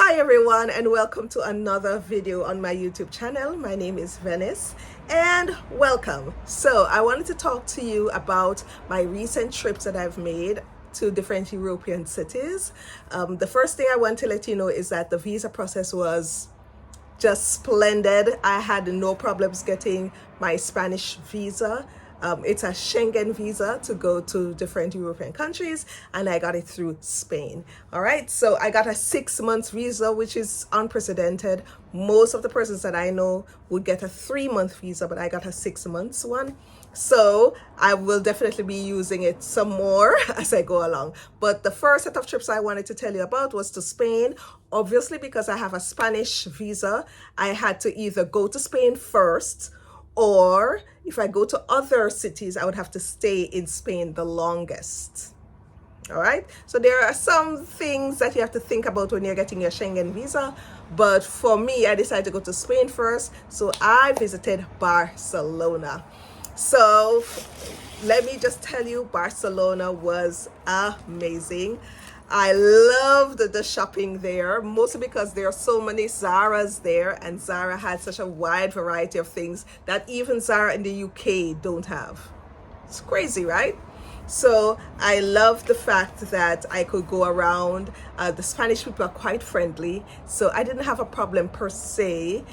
Hi everyone, and welcome to another video on my YouTube channel. My name is Venice and welcome. So I wanted to talk to you about my recent trips that I've made to different European cities. The first thing I want to let you know is that the visa process was just splendid. I had no problems getting my Spanish visa. It's a Schengen visa to go to different European countries, and I got it through Spain. All right, so I got a 6 month visa, which is unprecedented. Most of the persons that I know would get a 3 month visa, but I got a 6 months one. So I will definitely be using it some more as I go along. But the first set of trips I wanted to tell you about was to Spain. Obviously, because I have a Spanish visa, I had to either go to Spain first, or if I go to other cities, I would have to stay in Spain the longest. All right, so there are some things that you have to think about when you're getting your Schengen visa, but for me, I decided to go to Spain first, so I visited Barcelona. So let me just tell you, Barcelona was amazing. I loved the shopping there, mostly because there are so many Zara's there, and Zara had such a wide variety of things that even Zara in the UK don't have. It's crazy, right? So I love the fact that I could go around. The Spanish people are quite friendly, so I didn't have a problem per se.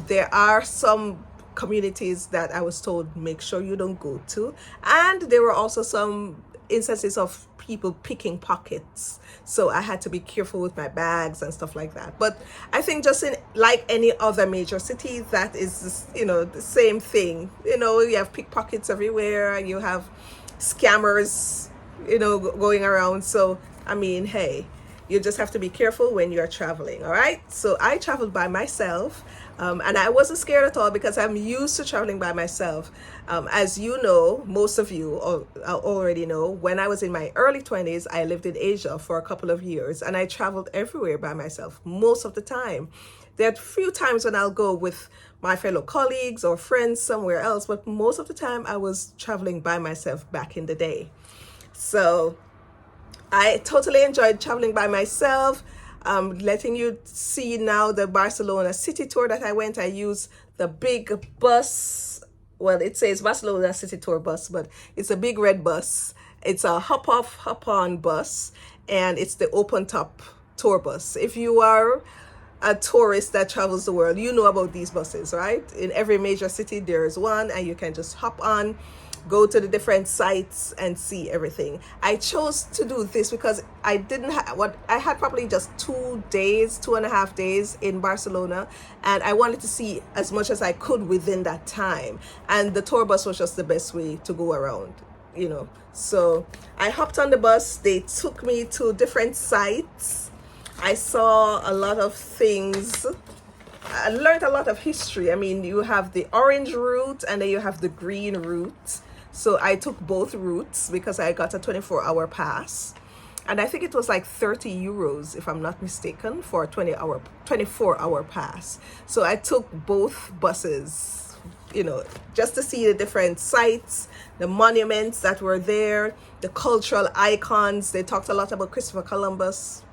There are some communities that I was told make sure you don't go to, and there were also some instances of people picking pockets, so I had to be careful with my bags and stuff like that. But I think just in like any other major city, that is, the same thing. You have pickpockets everywhere, you have scammers going around. So I mean, hey, you just have to be careful when you're traveling. All right, so I traveled by myself, and I wasn't scared at all because I'm used to traveling by myself. As you know, most of you already know, when I was in my early 20s, I lived in Asia for a couple of years, and I traveled everywhere by myself most of the time. There are a few times when I'll go with my fellow colleagues or friends somewhere else, but most of the time I was traveling by myself back in the day. So I totally enjoyed traveling by myself. Letting you see now the Barcelona city tour that I went. I used the big bus. Well, it says Barcelona city tour bus, but it's a big red bus. It's a hop off, hop on bus, and it's the open top tour bus. If you are a tourist that travels the world, you know about these buses, right? In every major city there is one, and you can just hop on, go to the different sites and see everything. I chose to do this because I didn't have I had probably just 2.5 days in Barcelona, and I wanted to see as much as I could within that time, and the tour bus was just the best way to go around. So I hopped on the bus. They took me to different sites. I saw a lot of things. I learned a lot of history. I mean, you have the orange route and then you have the green route. So I took both routes because I got a 24-hour pass. And I think it was like 30 euros, if I'm not mistaken, for a 24-hour pass. So I took both buses, just to see the different sites, the monuments that were there, the cultural icons. They talked a lot about Christopher Columbus.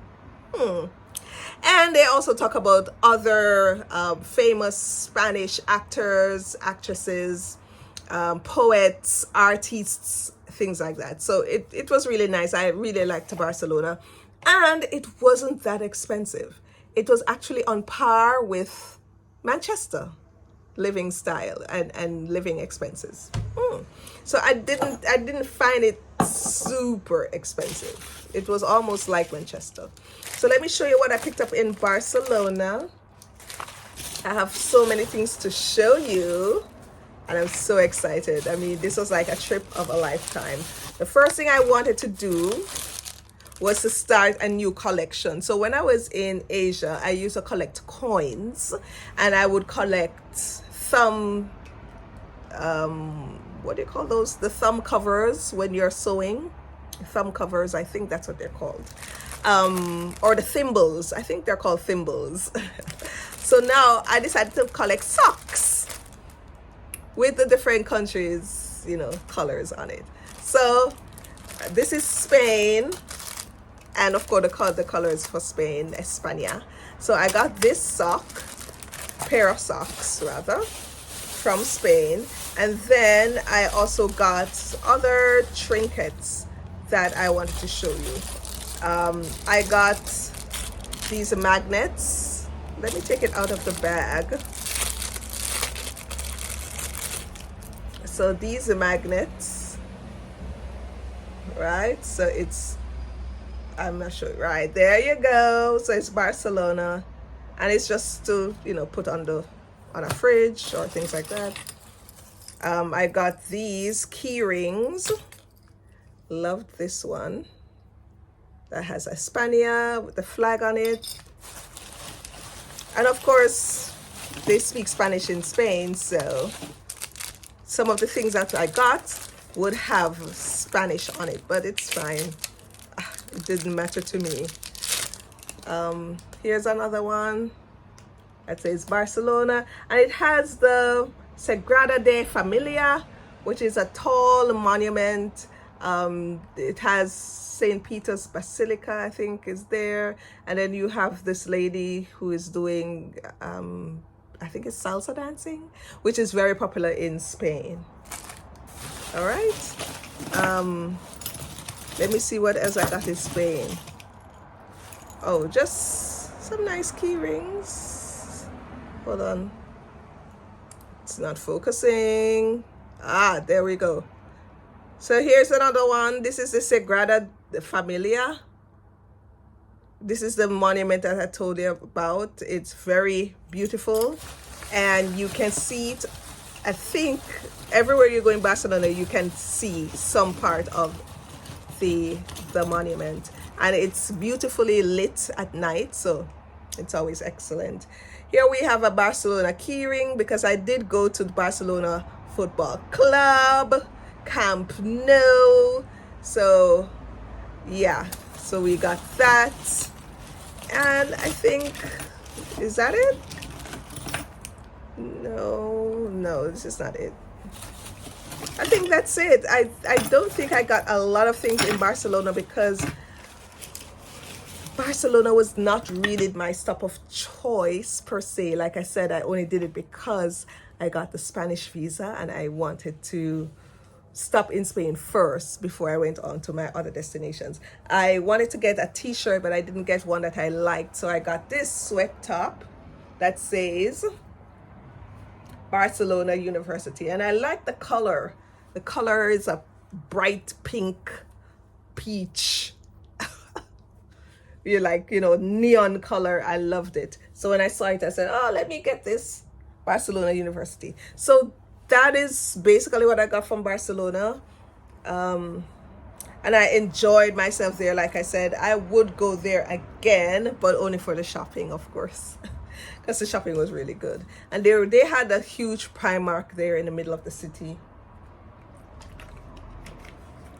And they also talk about other famous Spanish actors, actresses, poets, artists, things like that. So it was really nice. I really liked Barcelona, and it wasn't that expensive. It was actually on par with Manchester living style and living expenses. So I didn't find it super expensive. It was almost like Manchester. So let me show you what I picked up in Barcelona. I have so many things to show you, and I'm so excited. I mean, this was like a trip of a lifetime. The first thing I wanted to do was to start a new collection. So when I was in Asia, I used to collect coins, and I would collect thumb, what do you call those? The thumb covers when you're sewing. Thumb covers, I think that's what they're called. Or the thimbles, I think they're called thimbles. So now I decided to collect socks with the different countries, colors on it. So this is Spain, and of course the color is for Spain, España. So I got this pair of socks rather, from Spain. And then I also got other trinkets that I wanted to show you. I got these magnets. Let me take it out of the bag. So these are magnets, right? So it's, I'm not sure, right, there you go. So it's Barcelona, and it's just to, you know, put on a fridge or things like that. I got these key rings. Loved this one that has España with the flag on it. And of course, they speak Spanish in Spain, so some of the things that I got would have Spanish on it, but it's fine. It didn't matter to me. Here's another one that says Barcelona, and it has the Sagrada de Familia, which is a tall monument. It has St. Peter's Basilica, I think, is there. And then you have this lady who is doing, I think it's salsa dancing, which is very popular in Spain. All right. Let me see what else I got in Spain. Oh, just some nice key rings. Hold on. It's not focusing. Ah, there we go. So here's another one. This is the Sagrada Familia. This is the monument that I told you about. It's very beautiful, and you can see it, I think, everywhere you go in Barcelona, you can see some part of the monument, and it's beautifully lit at night, so it's always excellent. Here we have a Barcelona keyring, because I did go to the Barcelona Football Club, Camp Nou. So yeah, so we got that. And I think, is that it? No, this is not it. I think that's it. I don't think I got a lot of things in Barcelona, because Barcelona was not really my stop of choice per se. Like I said, I only did it because I got the Spanish visa and I wanted to stop in Spain first before I went on to my other destinations. I wanted to get a t-shirt, but I didn't get one that I liked. So I got this sweat top that says Barcelona University. And I like the color. The color is a bright pink, peach. You're like, neon color. I loved it. So when I saw it, I said, oh, let me get this Barcelona University. So that is basically what I got from Barcelona. And I enjoyed myself there. Like I said, I would go there again, but only for the shopping, of course, because the shopping was really good. And they had a huge Primark there in the middle of the city.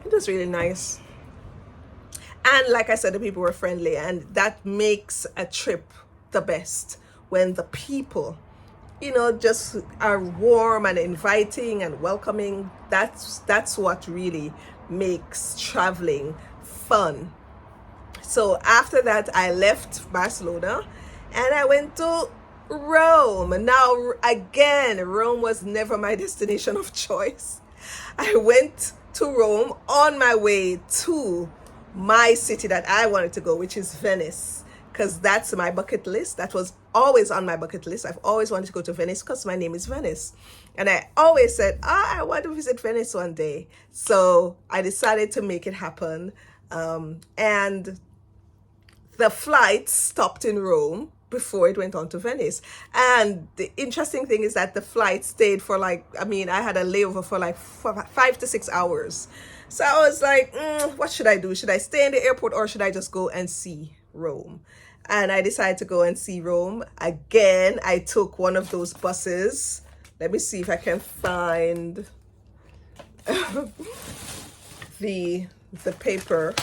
It was really nice. And like I said, the people were friendly, and that makes a trip the best, when the people, just are warm and inviting and welcoming. That's what really makes traveling fun. So after that, I left Barcelona and I went to Rome. Now, again, Rome was never my destination of choice. I went to Rome on my way to my city that I wanted to go, which is Venice, because that's my bucket list. That was always on my bucket list. I've always wanted to go to Venice because my name is Venice. And I always said, I want to visit Venice one day. So I decided to make it happen. And the flight stopped in Rome before it went on to Venice. And the interesting thing is that the flight stayed for I had a layover for 5 to 6 hours. So I was like, what should I do? Should I stay in the airport, or should I just go and see Rome? And I decided to go and see Rome. Again, I took one of those buses. Let me see if I can find the paper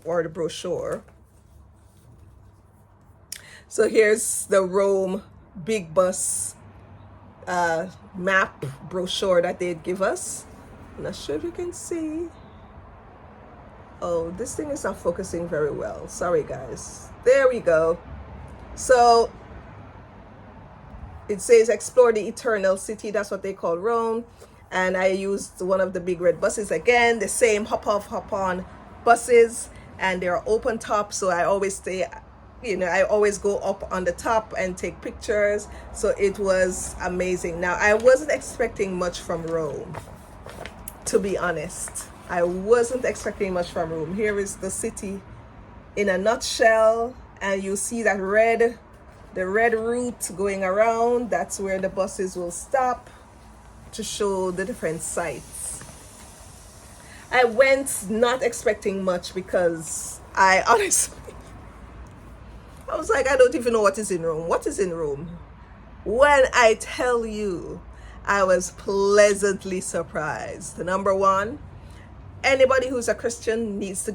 or the brochure. So here's the Rome big bus map brochure that they'd give us. I'm not sure if you can see. Oh, this thing is not focusing very well. Sorry, guys. There we go. So it says explore the eternal city. That's what they call Rome. And I used one of the big red buses again, the same hop off, hop on buses, and they're open top. So I always stay, I always go up on the top and take pictures. So it was amazing. Now, I wasn't expecting much from Rome, to be honest. I wasn't expecting much from Rome. Here is the city in a nutshell, and you see that the red route going around. That's where the buses will stop to show the different sites. I went not expecting much because I honestly, I was like, I don't even know what is in Rome. What is in Rome? When I tell you, I was pleasantly surprised. Number one, anybody who's a Christian needs to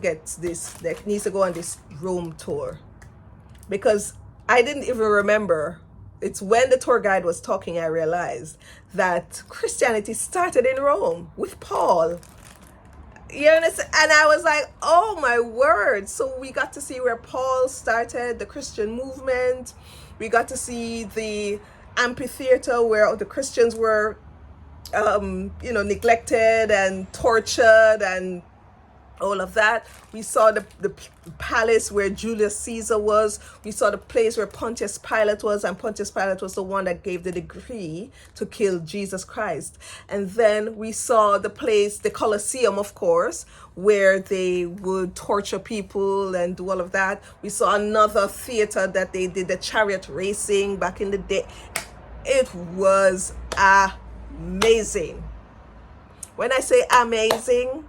needs to go on this Rome tour, because I didn't even remember. It's when the tour guide was talking, I realized that Christianity started in Rome with Paul. You understand? And I was like, oh my word. So we got to see where Paul started the Christian movement. We got to see the amphitheater where the Christians were, neglected and tortured and all of that. We saw the palace where Julius Caesar was. We saw the place where Pontius Pilate was, and Pontius Pilate was the one that gave the decree to kill Jesus Christ. And then we saw the place, the Colosseum, of course, where they would torture people and do all of that. We saw another theater that they did the chariot racing back in the day. It was amazing. When I say amazing,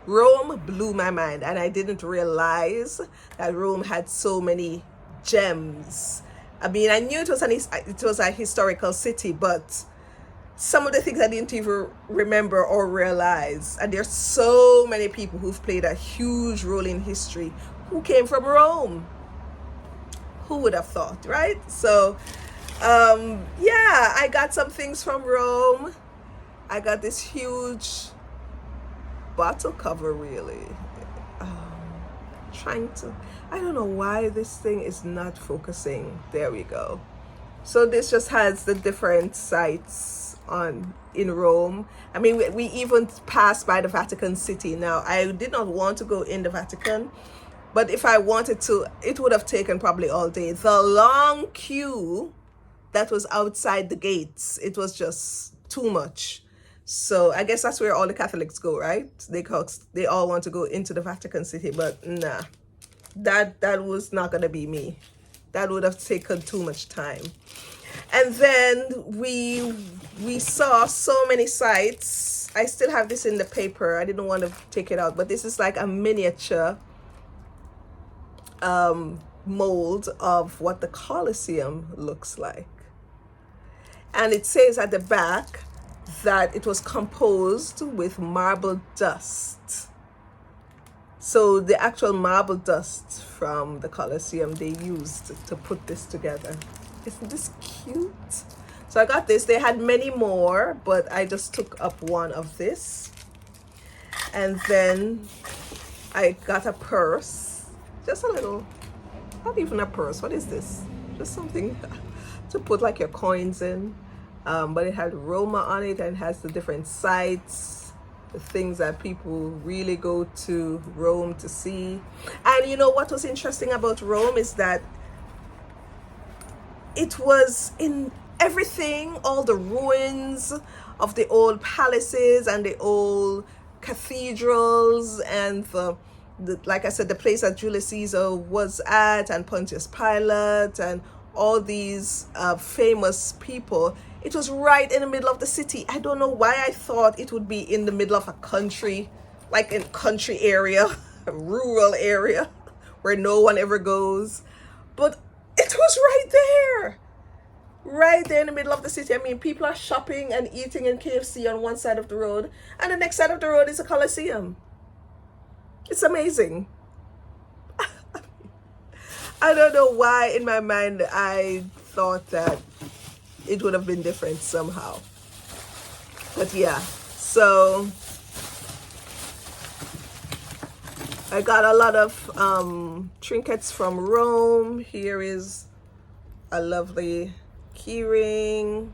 Rome blew my mind, and I didn't realize that Rome had so many gems. I mean, I knew it was a historical city, but some of the things I didn't even remember or realize. And there's so many people who've played a huge role in history who came from Rome. Who would have thought, right? So I got some things from Rome. I got this huge bottle cover, really. I don't know why this thing is not focusing. There we go. So this just has the different sites in Rome. I mean, we even passed by the Vatican City. Now, I did not want to go in the Vatican, but if I wanted to, it would have taken probably all day. The long queue that was outside the gates, it was just too much. So I guess that's where all the Catholics go, right? They all want to go into the Vatican City, but nah, that was not gonna be me. That would have taken too much time. And then we saw so many sites. I still have this in the paper. I didn't want to take it out, but this is like a miniature mold of what the Colosseum looks like. And it says at the back that it was composed with marble dust. So the actual marble dust from the Colosseum they used to put this together. Isn't this cute? So I got this. They had many more, but I just took up one of this. And then I got a purse. Just a little, not even a purse. What is this? Just something to put like your coins in. But it had Roma on it, and has the different sites, the things that people really go to Rome to see. And you know what was interesting about Rome is that it was in everything, all the ruins of the old palaces and the old cathedrals, and like I said, the place that Julius Caesar was at, and Pontius Pilate, and all these famous people. It was right in the middle of the city. I don't know why I thought it would be in the middle of a country, like in country area, a rural area where no one ever goes. But it was right there in the middle of the city. I mean, people are shopping and eating in KFC on one side of the road, and the next side of the road is a Colosseum. It's amazing. I don't know why in my mind I thought that it would have been different somehow. But yeah, so I got a lot of trinkets from Rome. Here is a lovely key ring.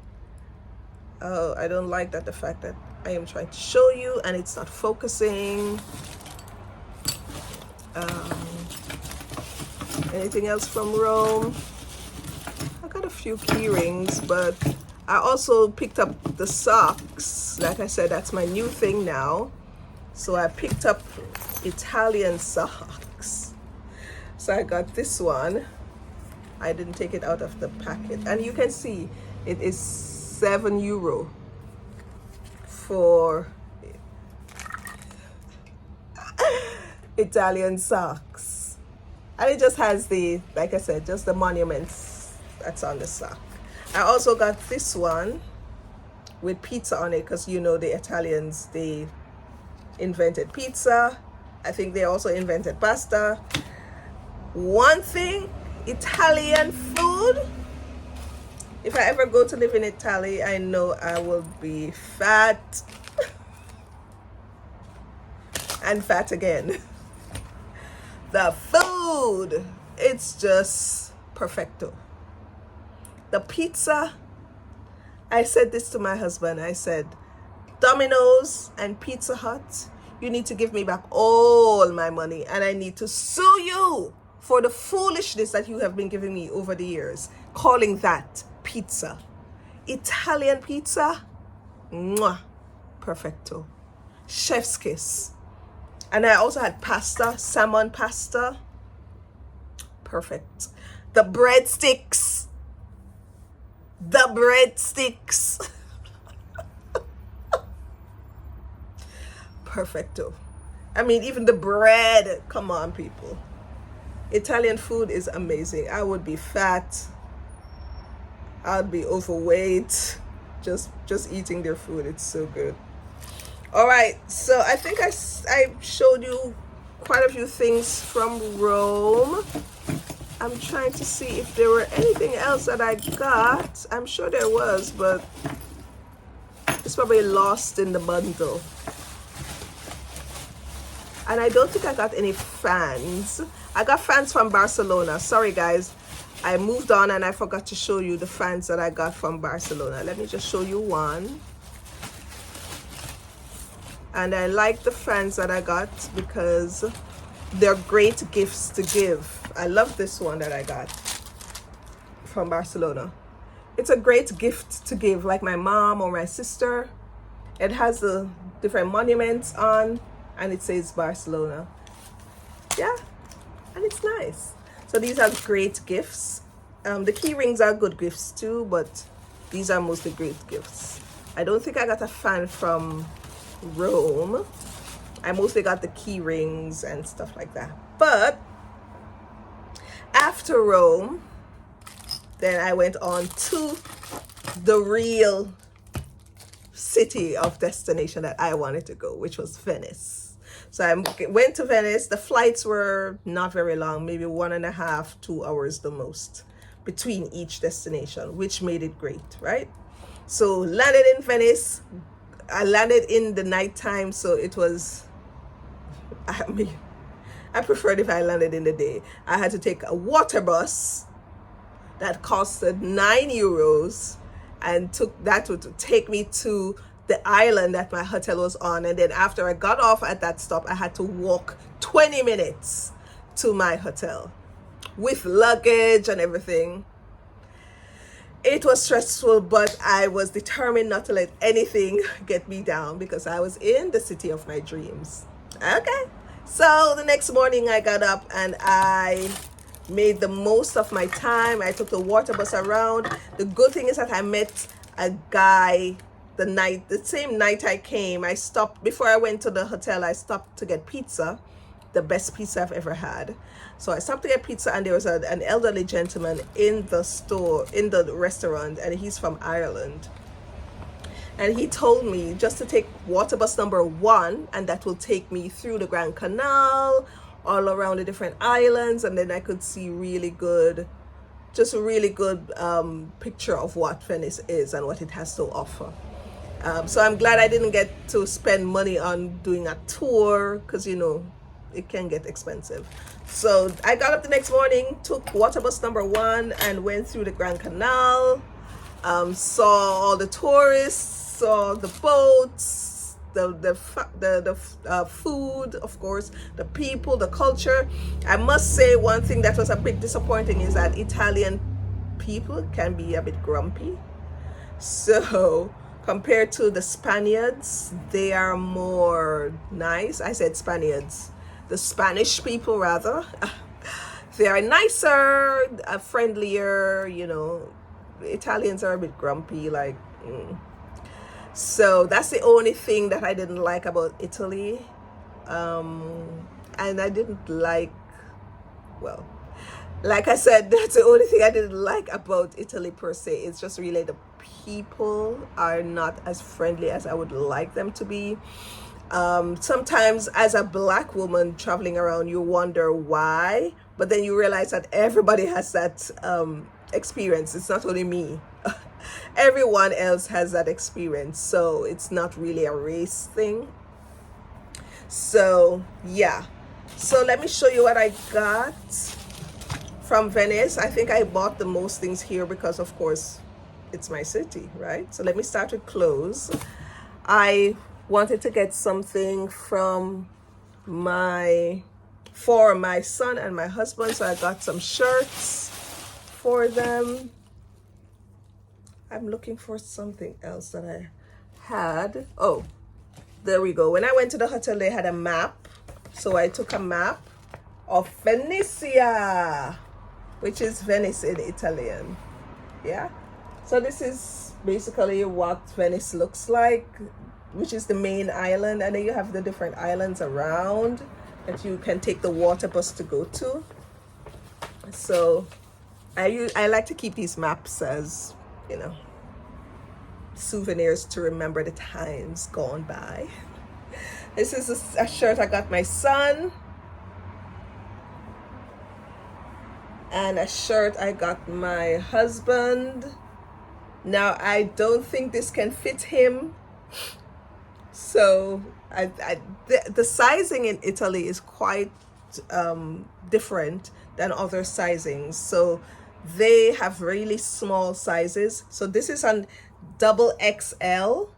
Oh, I don't like that, the fact that I am trying to show you and it's not focusing. Anything else from Rome? I got a few key rings, but I also picked up the socks. Like I said, that's my new thing now. So I picked up Italian socks. So I got this one. I didn't take it out of the packet. And you can see it is €7 for Italian socks. And it just has the, like I said, just the monuments that's on the sock. I also got this one with pizza on it because you know the Italians, they invented pizza. I think they also invented pasta. One thing, Italian food. If I ever go to live in Italy, I know I will be fat and fat again. The food, it's just perfecto. The pizza, I said this to my husband. I said, Domino's and Pizza Hut, you need to give me back all my money and I need to sue you for the foolishness that you have been giving me over the years, calling that pizza. Italian pizza, mwah, perfecto. Chef's kiss. And I also had pasta, salmon pasta, perfect. The breadsticks, perfecto. I mean, even the bread, come on people. Italian food is amazing. I would be fat, I'd be overweight just eating their food. It's so good. All right, so I think I showed you quite a few things from Rome. I'm trying to see if there were anything else that I got. I'm sure there was, but it's probably lost in the bundle. And I don't think I got any fans. I got fans from Barcelona. Sorry guys, I moved on and I forgot to show you the fans that I got from Barcelona. Let me just show you one. And I like the fans that I got because they're great gifts to give. I love this one that I got from Barcelona. It's a great gift to give, like my mom or my sister. It has the different monuments on and it says Barcelona. Yeah, and it's nice. So these are great gifts. The key rings are good gifts too, but these are mostly great gifts. I don't think I got a fan from Rome. I mostly got the key rings and stuff like that. But after Rome, then I went on to the real city of destination that I wanted to go, which was Venice. So I went to Venice. The flights were not very long, maybe 1.5, 2 hours the most between each destination, which made it great, right? So landed in Venice. I landed in the nighttime, so it was, I mean, I preferred if I landed in the day. I had to take a water bus that costed €9 and that would take me to the island that my hotel was on. And then after I got off at that stop, I had to walk 20 minutes to my hotel with luggage and everything. It was stressful, but I was determined not to let anything get me down because I was in the city of my dreams. Okay, so the next morning I got up and I made the most of my time. I took the water bus around. The good thing is that I met a guy the same night I came. I stopped, before I went to the hotel, I stopped to get pizza, the best pizza I've ever had. So I stopped to get pizza and there was an elderly gentleman in the store, in the restaurant, and he's from Ireland. And he told me just to take water bus number 1 and that will take me through the Grand Canal, all around the different islands, and then I could see really good, just a really good picture of what Venice is and what it has to offer. So I'm glad I didn't get to spend money on doing a tour because, you know, it can get expensive. So I got up the next morning, took water bus number 1, and went through the Grand Canal. Saw all the tourists, saw the boats, the food, of course, the people, the culture. I must say one thing that was a bit disappointing is that Italian people can be a bit grumpy. So compared to the Spaniards, they are more nice. I said Spaniards, the Spanish people rather. They are nicer, friendlier, you know. Italians are a bit grumpy, like So that's the only thing that I didn't like about Italy. And I didn't like, well, like I said, that's the only thing I didn't like about Italy per se. It's just really the people are not as friendly as I would like them to be. Sometimes as a black woman traveling around, you wonder why, but then you realize that everybody has that experience. It's not only me. Everyone else has that experience, so it's not really a race thing. So yeah, so let me show you what I got from Venice. I think I bought the most things here because of course it's my city, right? So let me start with clothes. I wanted to get something for my son and my husband, so I got some shirts for them. I'm looking for something else that I had. Oh, there we go. When I went to the hotel, they had a map. So I took a map of Venetia, which is Venice in Italian. Yeah. So this is basically what Venice looks like, which is the main island. And then you have the different islands around that you can take the water bus to go to. So I like to keep these maps as, you know, souvenirs to remember the times gone by. This is a shirt I got my son, and a shirt I got my husband. Now I don't think this can fit him, so the sizing in Italy is quite different than other sizings. So they have really small sizes. So this is an double XL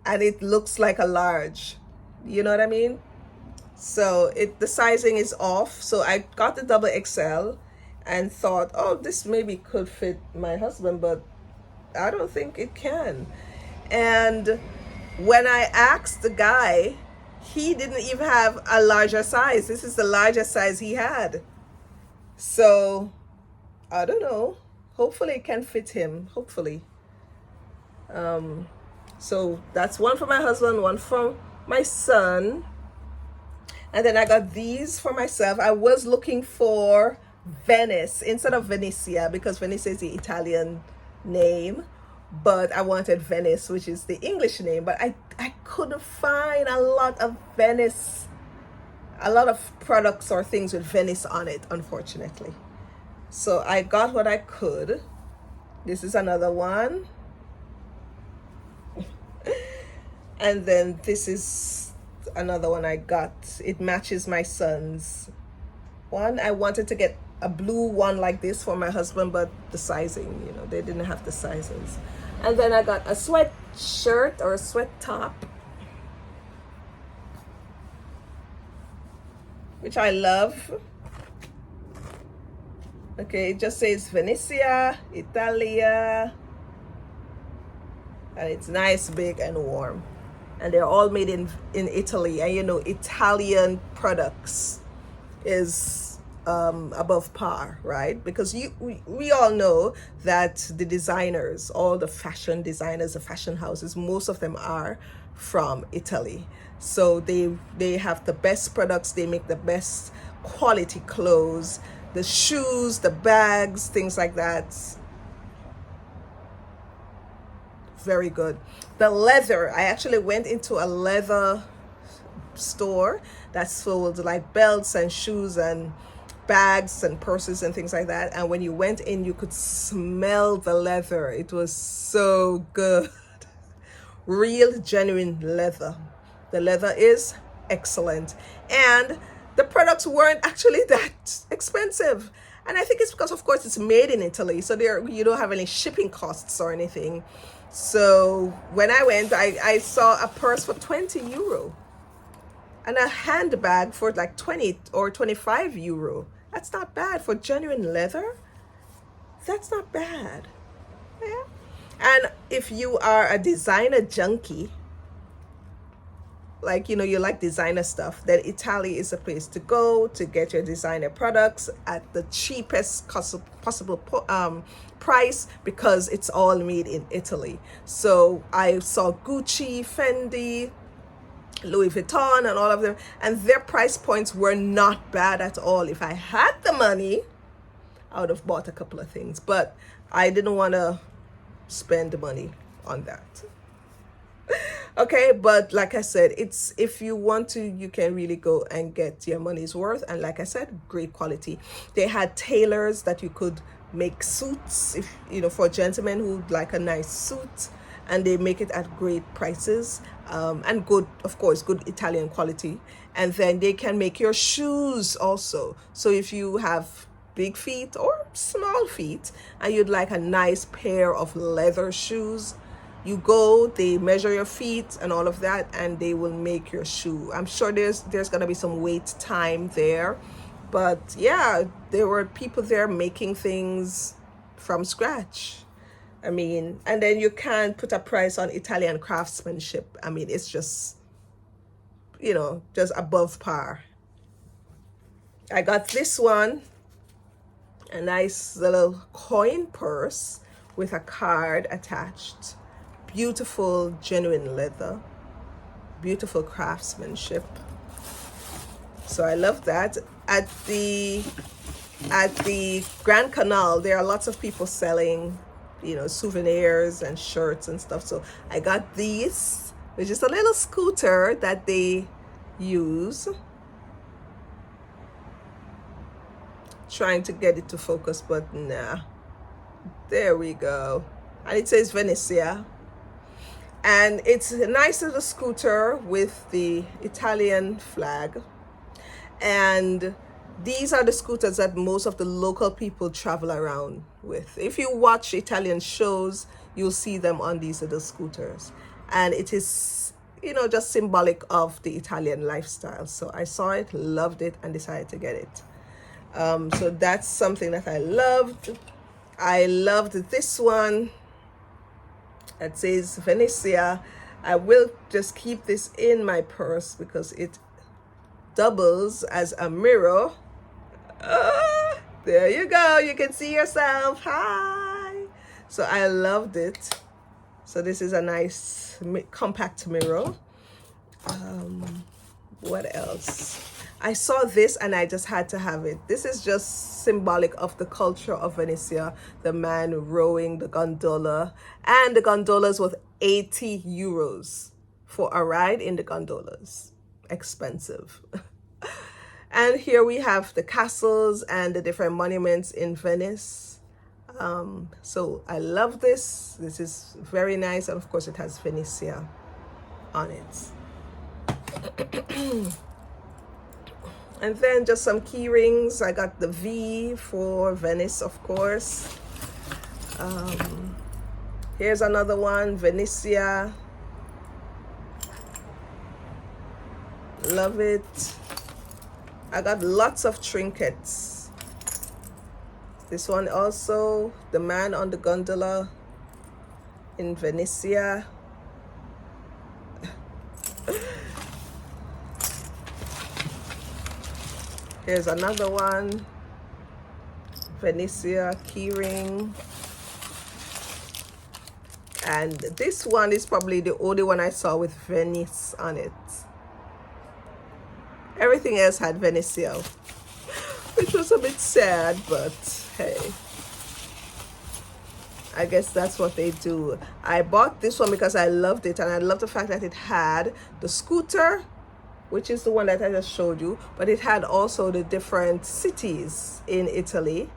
and it looks like a large. You know what I mean? So the sizing is off. So I got the double XL and thought, oh, this maybe could fit my husband, but I don't think it can. And when I asked the guy, he didn't even have a larger size. This is the largest size he had. So I don't know. Hopefully it can fit him. Hopefully. So that's one for my husband, one for my son. And then I got these for myself. I was looking for Venice instead of Venetia because Venice is the Italian name, but I wanted Venice, which is the English name. But I couldn't find a lot of Venice, a lot of products or things with Venice on it, unfortunately. So I got what I could. This is another one. And then this is another one I got. It matches my son's one. I wanted to get a blue one like this for my husband, but the sizing, you know, they didn't have the sizes. And then I got a sweat shirt or a sweat top, which I love. Okay, it just says Venetia, Italia, and it's nice, big, and warm. And they're all made in Italy. And you know, Italian products is above par, right? Because we all know that the designers, all the fashion designers, the fashion houses, most of them are from Italy. So they have the best products, they make the best quality clothes, the shoes, the bags, things like that. Very good. The leather, I actually went into a leather store that sold like belts and shoes and bags and purses and things like that. And when you went in, you could smell the leather. It was so good. Real, genuine leather. The leather is excellent. And the products weren't actually that expensive. And I think it's because, of course, it's made in Italy, so there you don't have any shipping costs or anything. So when I went, I saw a purse for 20 euro and a handbag for like 20 or 25 euro. That's not bad for genuine leather. That's not bad. Yeah. And if you are a designer junkie, like you like designer stuff, then Italy is a place to go to get your designer products at the cheapest possible price, because it's all made in Italy. So I saw Gucci, Fendi, Louis Vuitton, and all of them, and their price points were not bad at all. If I had the money, I would have bought a couple of things, but I didn't want to spend the money on that. Okay, but like I said, it's, if you want to, you can really go and get your money's worth. And like I said, great quality. They had tailors that you could make suits, if for gentlemen who'd like a nice suit, and they make it at great prices, and good, of course, good Italian quality. And then they can make your shoes also. So if you have big feet or small feet and you'd like a nice pair of leather shoes, you go, they measure your feet and all of that, and they will make your shoe. I'm sure there's gonna be some wait time there, but yeah, there were people there making things from scratch. I mean, and then you can't put a price on Italian craftsmanship. I mean, it's just just above par. I got this one, a nice little coin purse with a card attached. Beautiful genuine leather, beautiful craftsmanship. So I love that. At the Grand Canal, there are lots of people selling souvenirs and shirts and stuff. So I got these, which is a little scooter that they use. Trying to get it to focus, but nah. There we go. And it says Venice. And it's a nice little scooter with the Italian flag. And these are the scooters that most of the local people travel around with. If you watch Italian shows, you'll see them on these little scooters. And it is, just symbolic of the Italian lifestyle. So I saw it, loved it, and decided to get it. So that's something that I loved. I loved this one. It says Venice. I will just keep this in my purse because it doubles as a mirror. There you go. You can see yourself. Hi. So I loved it. So this is a nice compact mirror. What else? I saw this and I just had to have it. This is just symbolic of the culture of Venice. The man rowing the gondola, and the gondolas with 80 euros for a ride in the gondolas. Expensive. And here we have the castles and the different monuments in Venice. So I love this. This is very nice. And of course it has Venice on it. And then just some key rings. I got the V for Venice, of course. Here's another one, Venetia. Love it. I got lots of trinkets. This one also, the man on the gondola in Venetia. Here's another one, Venetia keyring. And this one is probably the only one I saw with Venice on it. Everything else had Venetia, which was a bit sad, but hey, I guess that's what they do. I bought this one because I loved it, and I love the fact that it had the scooter, which is the one that I just showed you, but it had also the different cities in Italy.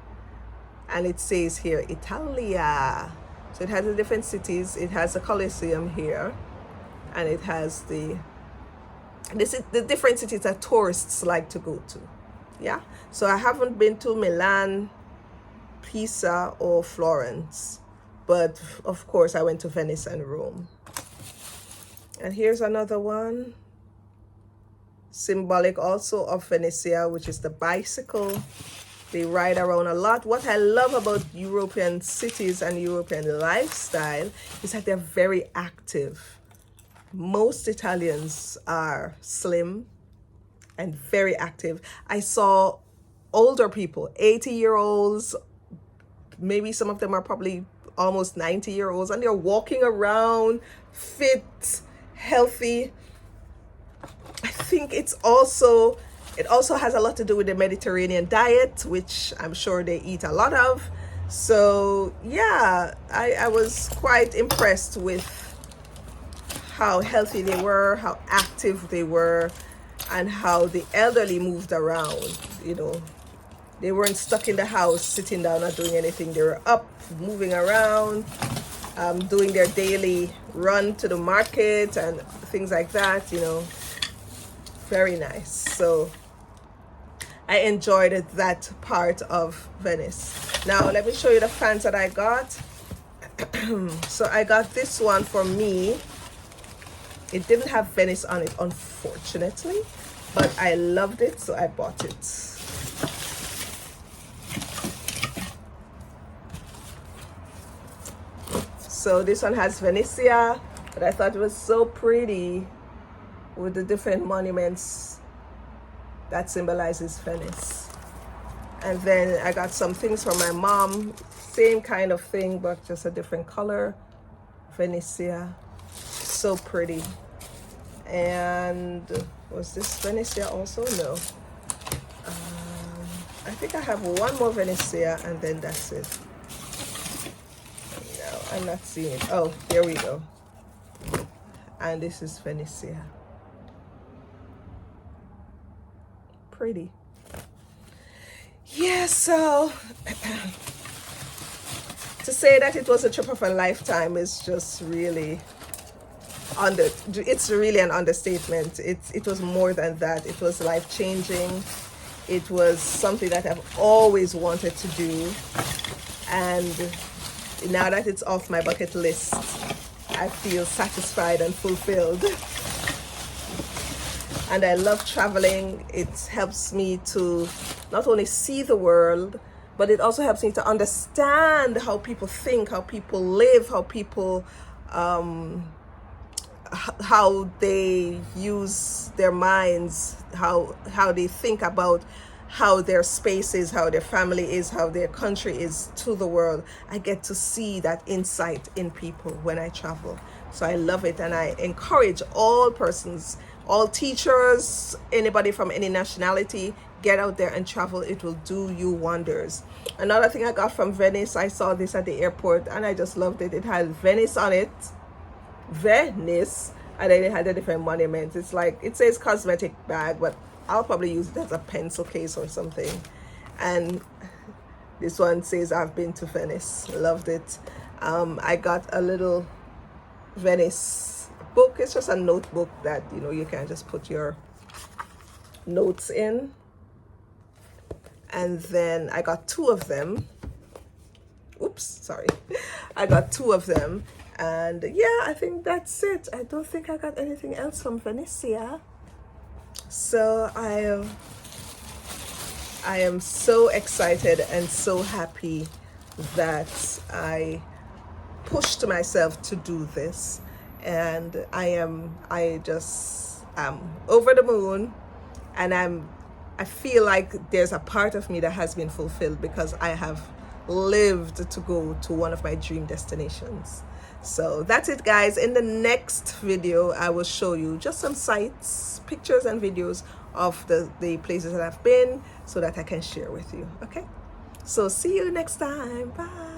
And it says here, Italia. So it has the different cities. It has the Colosseum here, and it has the This is the different cities that tourists like to go to. Yeah, so I haven't been to Milan, Pisa, or Florence, but of course I went to Venice and Rome. And here's another one, symbolic also of Venetia, which is the bicycle. They ride around a lot. What I love about European cities and European lifestyle is that they're very active. Most Italians are slim and very active. I saw older people, 80-year-olds, maybe some of them are probably almost 90-year-olds, and they're walking around fit, healthy. I think it also has a lot to do with the Mediterranean diet, which I'm sure they eat a lot of. So yeah, I was quite impressed with how healthy they were, how active they were, and how the elderly moved around. You know, they weren't stuck in the house sitting down not doing anything. They were up, moving around, doing their daily run to the market and things like that, you know. Very nice. So I enjoyed that part of Venice. Now let me show you the fans that I got. So I got this one for me. It didn't have Venice on it, unfortunately, but I loved it, so I bought it. So this one has Venezia, but I thought it was so pretty with the different monuments that symbolizes Venice. And then I got some things for my mom, same kind of thing, but just a different color. Venezia, so pretty. And was this Venezia also? No. I think I have one more Venezia and then that's it. No, I'm not seeing it. Oh, there we go. And this is Venezia. Pretty. Yeah, so to say that it was a trip of a lifetime is just really it's really an understatement. It was more than that. It was life-changing. It was something that I've always wanted to do, and now that it's off my bucket list, I feel satisfied and fulfilled. And I love traveling. It helps me to not only see the world, but it also helps me to understand how people think, how people live, how people how they use their minds, how they think about how their space is, how their family is, how their country is to the world. I get to see that insight in people when I travel. So I love it, and I encourage all persons, all teachers, anybody from any nationality, get out there and travel. It will do you wonders. Another thing I got from Venice, I saw this at the airport and I just loved it. It had Venice on it. Venice, and then it had a different monument. It's like, it says cosmetic bag, but I'll probably use it as a pencil case or something. And this one says I've been to Venice. Loved it. I got a little Venice book. It's just a notebook that, you know, you can just put your notes in. And then I got two of them. Oops, sorry. I got two of them. And yeah, I think that's it. I don't think I got anything else from Venezia. So I am so excited and so happy that I pushed myself to do this. And I just am over the moon, and I feel like there's a part of me that has been fulfilled because I have lived to go to one of my dream destinations. So that's it, guys. In the next video, I will show you just some sights, pictures and videos of the places that I've been so that I can share with you. Okay, so see you next time. Bye.